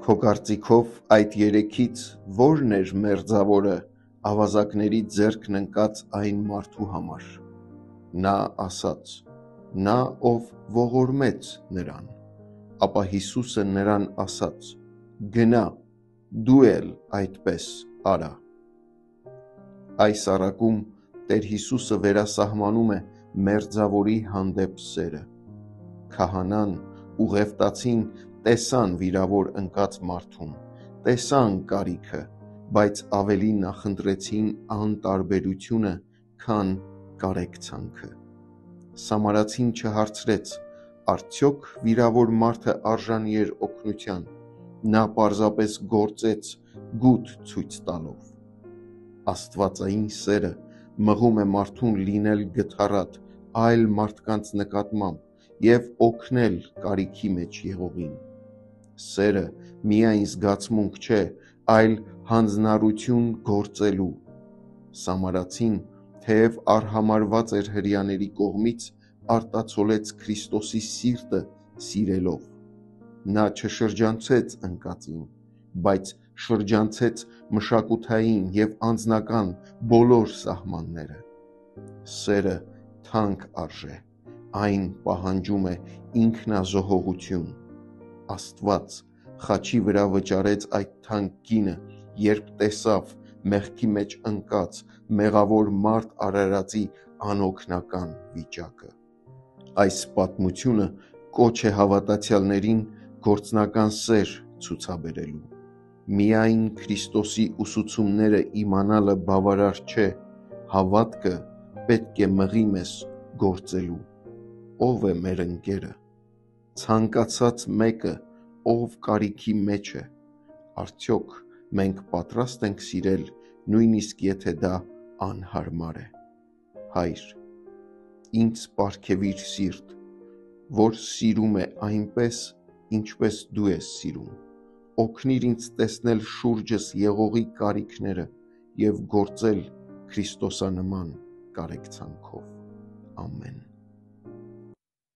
Քո կարծիքով այդ երեքից ո՞րն էր մերձավորը ավազակների ձեռքն ընկած այն մարդու համար։ Նա ասաց. նա, ով ողորմեց նրան։ Ապա Հիսուսը նրան ասաց. գնա, դու էլ այդպես արա։ Այս առակում Տեր Հիսուսը վերասահմանում է մերձավորի հանդեպ սերը։ Քահանան, ուղևտացին տեսան վիրավոր ընկած մարդուն, տեսան կարիքը, բայց ավելի նախընտրեցին անտարբերությունը, քան կարեկցանքը։ Սամարացին չհարցրեց. արդյոք վիրավոր մարդը արժանի էր օգնության, նա պարզապես գործեց գութ ցույց տալով։ Աստվածային սերը մղում է մարդուն լինել գթառատ այլ մարդկանց նկատմամբ և օգնել կարիքի մեջ եղողին։ Սերը միայն զգացմունք չէ, այլ հանձնառություն գործելու։ Սամարացին, թեև արհամարհված էր հրեաների կողմից, արտացոլեց Քրիստոսի սիրտը սիրելով։ Նա չշրջանցեց ընկածին, բայց շրջանցեց մշակութային և անձնական բոլոր սահմանները։ Սերը թանկ արժե, այն պահանջում է ինքնազոհողություն։ Աստված խաչի վրա վճարեց այդ թանկ գինը, երբ տեսավ մեղքի մեջ ընկած մեղավոր մարդ արարածի անօգնական վիճակը։ Այս պատմությունը կոչ է հավատացյալներին գործնական սեր ցուցաբերելու։ Միայն Քրիստոսի ուսուցումները իմանալը բավարար չէ, հավատքը պետք է մղի մեզ գործելու։ Ո՞վ է մեր ընկերը։ Ցանկացած մեկը, ով կարիքի մեջ է, արդյոք մենք պատրաստ ենք սիրել, նույնիսկ եթե դա անհարմար է։ Հայր, ինձ պարգևիր սիրտ, որ սիրում է այնպես, ինչպես դու ես սիրում։ Օգնիր ինձ տեսնել շուրջս եղողի կարիքները և գործել քրիստոսանման կարեկցանքով։ Ամեն։